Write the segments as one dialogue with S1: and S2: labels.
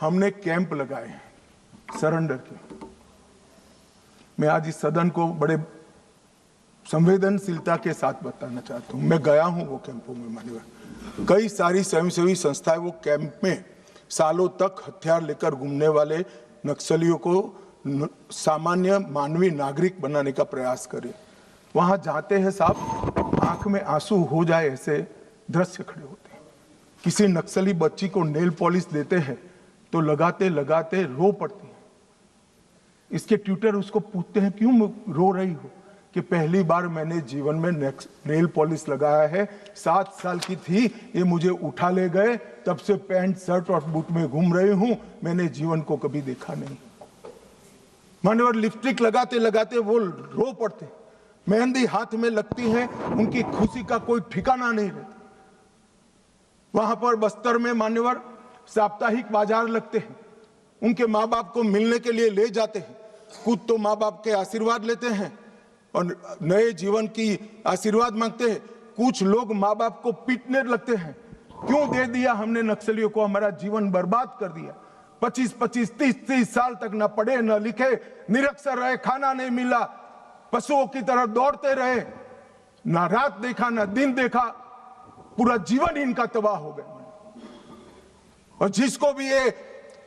S1: हमने कैंप लगाए सरेंडर के। मैं आज इस सदन को बड़े संवेदनशीलता के साथ बताना चाहता हूं, मैं गया हूं वो कैंपों में। माननीय कई सारी स्वयंसेवी संस्थाएं वो कैंप में सालों तक हथियार लेकर घूमने वाले नक्सलियों को सामान्य मानवीय नागरिक बनाने का प्रयास करें। वहां जाते हैं साहब, आंख में आंसू हो जाए ऐसे दृश्य खड़े होते हैं। किसी नक्सली बच्ची को नेल पॉलिश देते हैं तो लगाते लगाते रो पड़ती है। इसके ट्यूटर उसको पूछते हैं क्यों रो रही हो, कि पहली बार मैंने जीवन में नेल पॉलिश लगाया है, 7 साल की थी, ये मुझे उठा ले गए, तब से पैंट शर्ट और बूट में घूम रही हूं, मैंने जीवन को कभी देखा नहीं। मान्यवर लिपस्टिक लगाते लगाते वो रो पड़ते, मेहंदी हाथ में लगती है, उनकी खुशी का कोई ठिकाना नहीं रहता। वहां पर बस्तर में मान्यवर साप्ताहिक बाजार लगते हैं, उनके माँ बाप को मिलने के लिए ले जाते हैं। खुद तो माँ बाप के आशीर्वाद लेते हैं और नए जीवन की आशीर्वाद मांगते हैं। कुछ लोग माँ बाप को पीटने लगते हैं, क्यों दे दिया हमने नक्सलियों को, हमारा जीवन बर्बाद कर दिया। 25-25, 30-30 साल तक न पढ़े न लिखे, निरक्षर रहे, खाना नहीं मिला, पशुओं की तरह दौड़ते रहे, ना रात देखा ना दिन देखा, पूरा जीवन इनका तबाह हो गया। और जिसको भी ये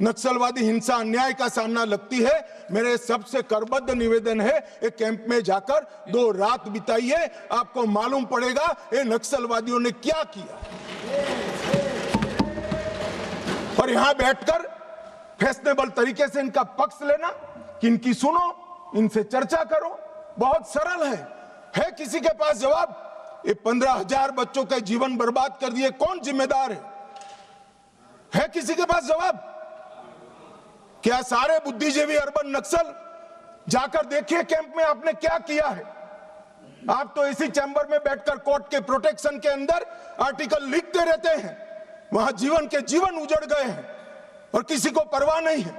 S1: नक्सलवादी हिंसा अन्याय का सामना लगती है, मेरे सबसे करबद्ध निवेदन है, एक कैंप में जाकर 2 रात बिताइए, आपको मालूम पड़ेगा ये नक्सलवादियों ने क्या किया। और यहां बैठकर फैशनेबल तरीके से इनका पक्ष लेना, कि इनकी सुनो, इनसे चर्चा करो, बहुत सरल है किसी के पास जवाब? ये 15,000 बच्चों के जीवन बर्बाद कर दिए, कौन जिम्मेदार है किसी के पास जवाब? क्या सारे बुद्धिजीवी अर्बन नक्सल जाकर देखिए कैंप में आपने क्या किया है। आप तो इसी चैम्बर में बैठकर कोर्ट के प्रोटेक्शन के अंदर आर्टिकल लिखते रहते हैं, वहां जीवन के जीवन उजड़ गए हैं और किसी को परवाह नहीं है।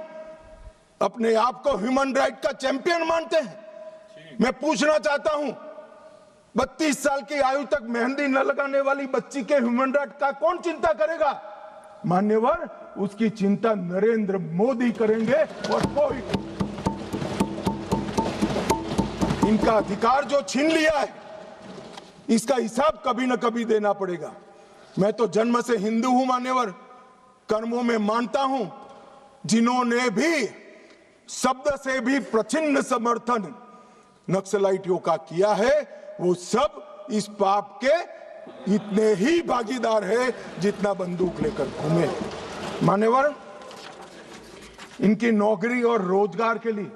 S1: अपने आप को ह्यूमन राइट का चैंपियन मानते हैं। मैं पूछना चाहता हूं, 32 साल की आयु तक मेहंदी न लगाने वाली बच्ची के ह्यूमन राइट का कौन चिंता करेगा? मान्यवर, उसकी चिंता नरेंद्र मोदी करेंगे और कोई। इनका अधिकार जो छीन लिया है, इसका हिसाब कभी न कभी देना पड़ेगा। मैं तो जन्म से हिंदू हूं मान्यवर, कर्मों में मानता हूं। जिन्होंने भी शब्द से भी प्रचिन्न समर्थन नक्सलाइटियों का किया है, वो सब इस पाप के इतने ही भागीदार है जितना बंदूक लेकर घूमे। मान्यवर, इनकी नौकरी और रोजगार के लिए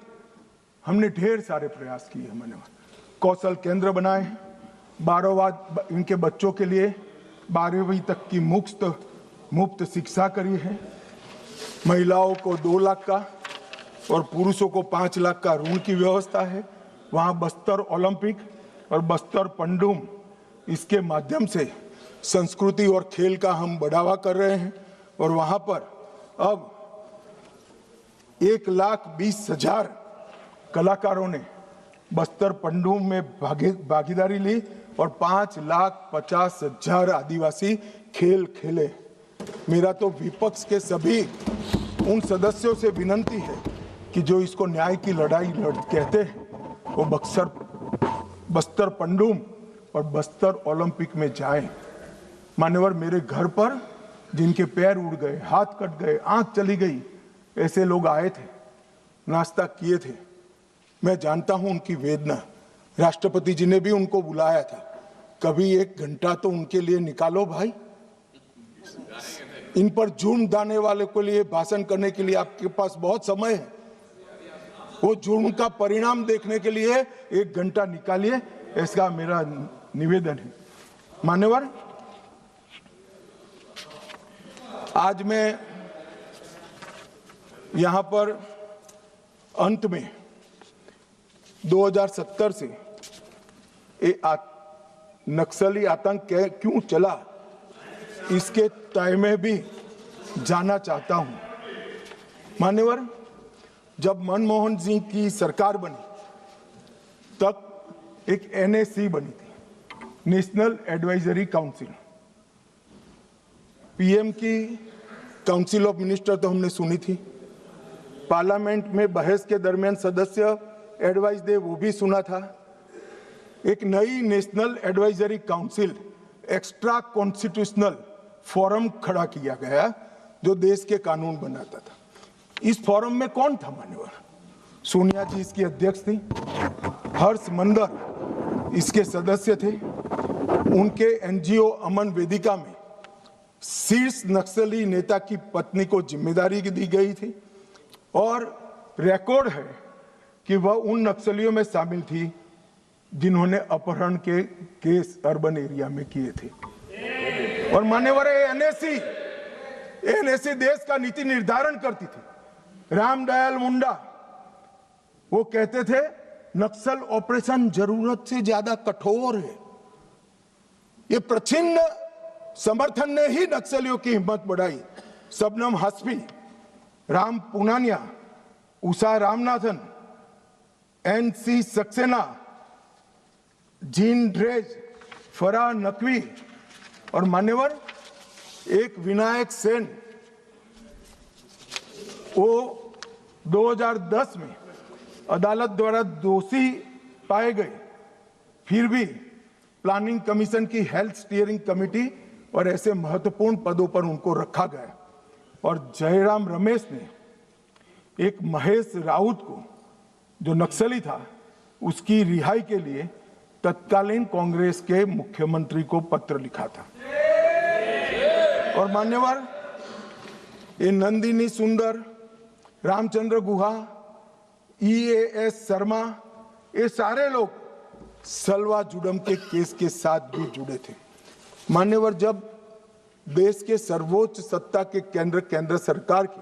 S1: हमने ढेर सारे प्रयास किए। मान्यवर, कौशल केंद्र बनाए, 12वां इनके बच्चों के लिए 12वीं तक की मुफ्त शिक्षा करी है। महिलाओं को 2 लाख का और पुरुषों को 5 लाख का ऋण की व्यवस्था है। वहां बस्तर ओलंपिक और बस्तर पंडुम, इसके माध्यम से संस्कृति और खेल का हम बढ़ावा कर रहे हैं। और वहां पर अब 1,20,000 कलाकारों ने बस्तर पंडुम में भागीदारी ली और 5,50,000 आदिवासी खेल खेले। मेरा तो विपक्ष के सभी उन सदस्यों से विनती है कि जो इसको न्याय की लड़ाई कहते हैं, वो बस्तर पंडुम और बस्तर ओलंपिक में जाएं। मान्यवर, मेरे घर पर जिनके पैर उड़ गए, हाथ कट गए, आंख चली गई, ऐसे लोग आए थे, नाश्ता किए थे। मैं जानता हूं उनकी वेदना। राष्ट्रपति जी ने भी उनको बुलाया था, कभी 1 घंटा तो उनके लिए निकालो भाई। इन पर जुर्म डालने वाले के लिए भाषण करने के लिए आपके पास बहुत समय है। वो जुर्म का परिणाम देखने के लिए 1 घंटा निकालिए, ऐसा मेरा निवेदन है। मान्यवर, आज मैं यहां पर अंत में 2070 से नक्सली आतंक क्यों चला, इसके तय में भी जाना चाहता हूं। मान्यवर, जब मनमोहन सिंह की सरकार बनी तब एक NAC बनी थी, नेशनल एडवाइजरी काउंसिल। PM की काउंसिल ऑफ मिनिस्टर तो हमने सुनी थी, पार्लियामेंट में बहस के दरमियान सदस्य एडवाइस दे वो भी सुना था। एक नई national advisory council extra constitutional forum खड़ा किया गया जो देश के कानून बनाता था। इस फोरम में कौन था मान्यवर? सोनिया जी इसकी अध्यक्ष थी, हर्ष मंदर इसके सदस्य थे। उनके एनजीओ अमन वेदिका में शीर्ष नक्सली नेता की पत्नी को जिम्मेदारी दी गई थी और रिकॉर्ड है कि वह उन नक्सलियों में शामिल थी जिन्होंने अपहरण के केस अर्बन एरिया में किए थे। और मान्यवर एनएसी देश का नीति निर्धारण करती थी। रामदयाल मुंडा वो कहते थे नक्सल ऑपरेशन जरूरत से ज्यादा कठोर है। ये प्रच्छिन्न समर्थन ने ही नक्सलियों की हिम्मत बढ़ाई। Shabnam Hashmi, Ram Puniyani, Usha Ramanathan, NC Saxena, Jean Dreze, Farah Naqvi और मान्यवर एक विनायक सेन, वो 2010 में अदालत द्वारा दोषी पाए गए, फिर भी प्लानिंग कमीशन की हेल्थ स्टीयरिंग कमेटी और ऐसे महत्वपूर्ण पदों पर उनको रखा गया। और जयराम रमेश ने एक महेश राउत को जो नक्सली था उसकी रिहाई के लिए तत्कालीन कांग्रेस के मुख्यमंत्री को पत्र लिखा था। और मान्यवर ये नंदिनी सुंदर, रामचंद्र गुहा, EAS शर्मा, ये सारे लोग सलवा जुडम के केस के साथ भी जुड़े थे। मान्यवर जब देश के सर्वोच्च सत्ता के केंद्र सरकार की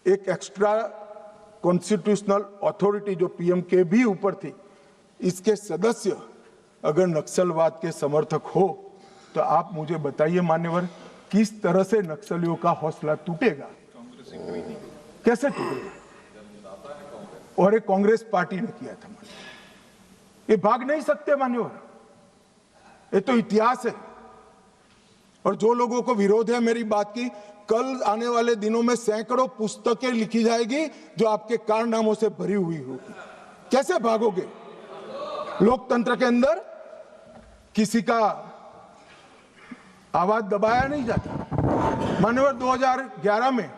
S1: एक एक्स्ट्रा कॉन्स्टिट्यूशनल अथॉरिटी जो PM के भी ऊपर थी, इसके सदस्य अगर नक्सलवाद के समर्थक हो तो आप मुझे बताइए मान्यवर किस तरह से नक्सलियों का हौसला टूटेगा? कैसे टूटेगा? और ये कांग्रेस पार्टी ने किया था मान्यवर। ये भाग नहीं सकते मान्यवर, ये तो इतिहास है। और जो लोगों को विरोध है मेरी बात की, कल आने वाले दिनों में सैकड़ों पुस्तकें लिखी जाएगी जो आपके कारनामों से भरी हुई होगी। कैसे भागोगे? लोकतंत्र के अंदर किसी का आवाज दबाया नहीं जाता। मान्यवर 2011 में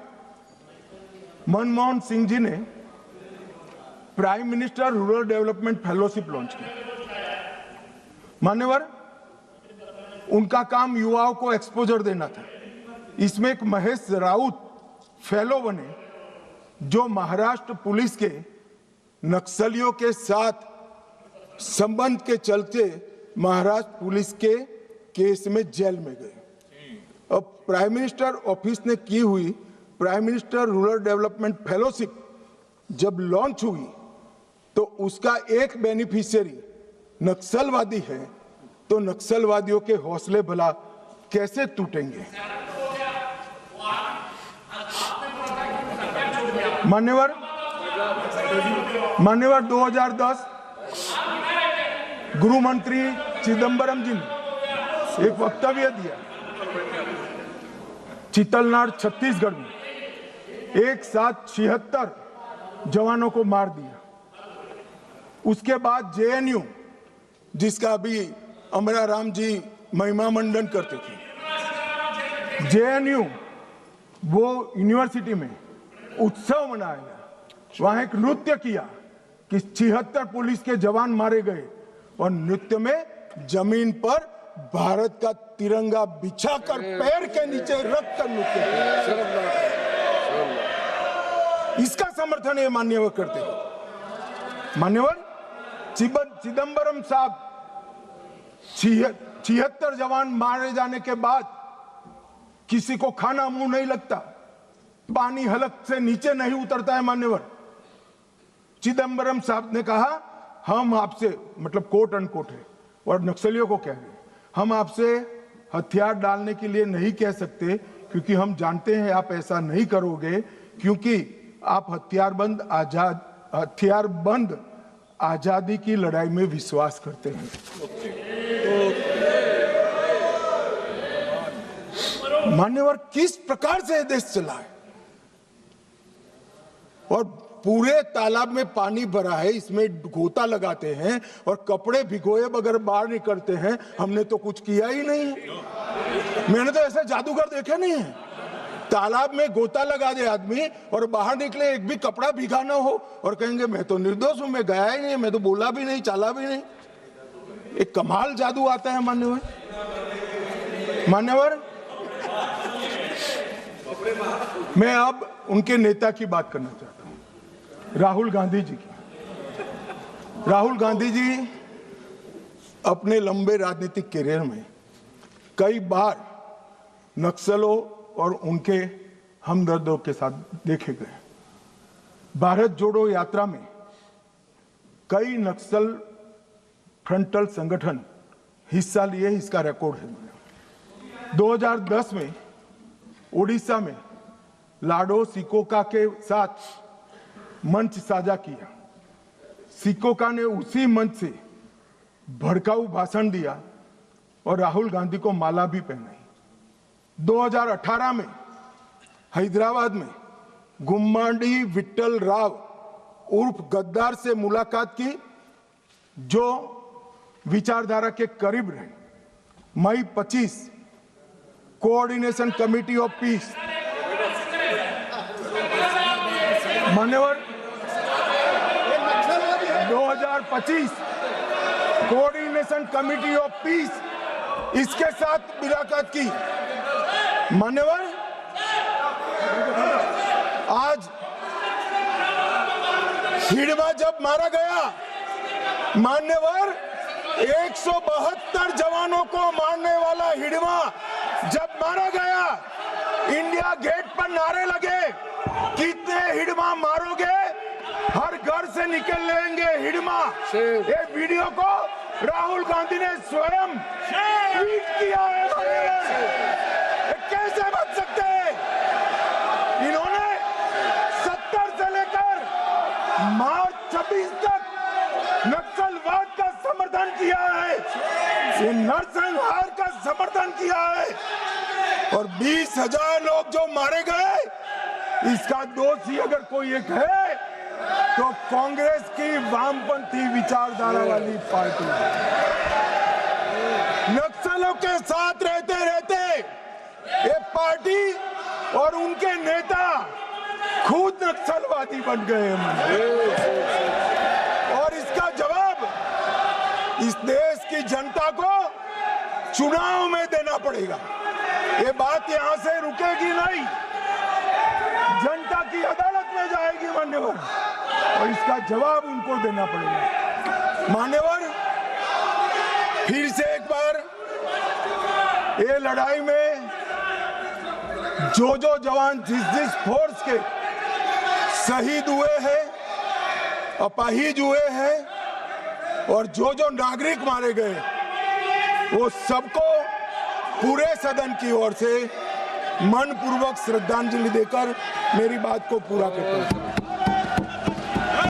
S1: मनमोहन सिंह जी ने prime minister rural development fellowship launch किया। मान्यवर उनका काम युवाओं को एक्सपोजर देना था। इसमें एक महेश राउत फेलो बने जो महाराष्ट्र पुलिस के नक्सलियों के साथ संबंध के चलते महाराष्ट्र पुलिस के केस में जेल में गए। अब प्राइम मिनिस्टर ऑफिस ने की हुई prime minister rural development fellowship जब लॉन्च हुई तो उसका एक बेनिफिशियरी नक्सलवादी है, तो नक्सलवादियों के हौसले भला कैसे टूटेंगे? मान्यवर 2010 गृह मंत्री चिदम्बरम जी ने एक वक्तव्य दिया। चितलनार छत्तीसगढ़ में एक साथ 76 जवानों को मार दिया। उसके बाद JNU जिसका अभी अमरा राम जी महिमा मंडन करते थे, JNU वो यूनिवर्सिटी में उत्सव मनाया गया। वहां एक नृत्य किया कि 76 पुलिस के जवान मारे गए और नृत्य में जमीन पर भारत का तिरंगा बिछाकर पैर के नीचे रख कर नृत्य किया। इसका समर्थन ये मान्यवर करते हैं। मान्यवर चिदम्बरम साहब 76 जवान मारे जाने के बाद किसी को खाना मुंह नहीं लगता, पानी हलक से नीचे नहीं उतरता है। मान्यवर चिदम्बरम साहब ने कहा हम आपसे, मतलब कोट अनकोट है, और नक्सलियों को कह रहे हम आपसे हथियार डालने के लिए नहीं कह सकते क्योंकि हम जानते हैं आप ऐसा नहीं करोगे, क्योंकि आप हथियारबंद आजादी की लड़ाई में विश्वास करते हैं। मान्यवर, किस प्रकार से देश चला है और पूरे तालाब में पानी भरा है, इसमें गोता लगाते हैं और कपड़े भिगोए बगैर बाहर निकलते हैं। हमने तो कुछ किया ही नहीं है। मैंने तो ऐसे जादूगर देखे नहीं है। तालाब में गोता लगा दे आदमी और बाहर निकले, एक भी कपड़ा भीगा ना हो और कहेंगे मैं तो निर्दोष हूं, मैं गया ही नहीं, मैं तो बोला भी नहीं, चाला भी नहीं। एक कमाल जादू आता है मान्यवर। मैं अब उनके नेता की बात करना चाहता हूं, राहुल गांधी जी की। राहुल गांधी जी अपने लंबे राजनीतिक करियर में कई बार नक्सलों और उनके हमदर्दों के साथ देखे गए। भारत जोड़ो यात्रा में कई नक्सल फ्रंटल संगठन हिस्सा लिए, इसका रिकॉर्ड है। 2010 में ओडिशा में लाडो सिकोका के साथ मंच साझा किया। सिकोका ने उसी मंच से भड़काऊ भाषण दिया और राहुल गांधी को माला भी पहनाई। 2018 में हैदराबाद में गुम्माडी विट्ठल राव उर्फ गद्दार से मुलाकात की, जो विचारधारा के करीब रहे। मई 25 कोऑर्डिनेशन कमेटी ऑफ पीस, मान्यवर 2025 कोऑर्डिनेशन कमेटी ऑफ पीस, इसके साथ मुलाकात की। मान्यवर, आज हिडमा जब मारा गया, मान्यवर 172 जवानों को मारने वाला हिडमा जब मारा गया, इंडिया गेट पर नारे लगे, कितने हिडमा मारोगे, हर घर से निकल लेंगे हिडमा। ये वीडियो को राहुल गांधी ने स्वयं ट्वीट किया है। कैसे बच सकते हैं? इन्होंने 70 से लेकर मार्च 26 तक नक्सलवाद का समर्थन किया है, ये नरसंहार का समर्थन किया है और 20,000 लोग जो मारे गए, इसका दोषी अगर कोई एक है तो कांग्रेस की वामपंथी विचारधारा वाली पार्टी। नक्सलों के साथ रहते रहते ये पार्टी और उनके नेता खुद नक्सलवादी बन गए और इसका जवाब इस देश की जनता को चुनाव में देना पड़ेगा। ये बात यहां से रुकेगी नहीं, जनता की अदालत में जाएगी मान्यवर, और इसका जवाब उनको देना पड़ेगा। मान्यवर, फिर से एक बार ये लड़ाई में जो जवान जिस फोर्स के शहीद हुए हैं, अपाहिज हुए हैं और जो नागरिक मारे गए, वो सबको पूरे सदन की ओर से मनपूर्वक श्रद्धांजलि देकर मेरी बात को पूरा करता हूं।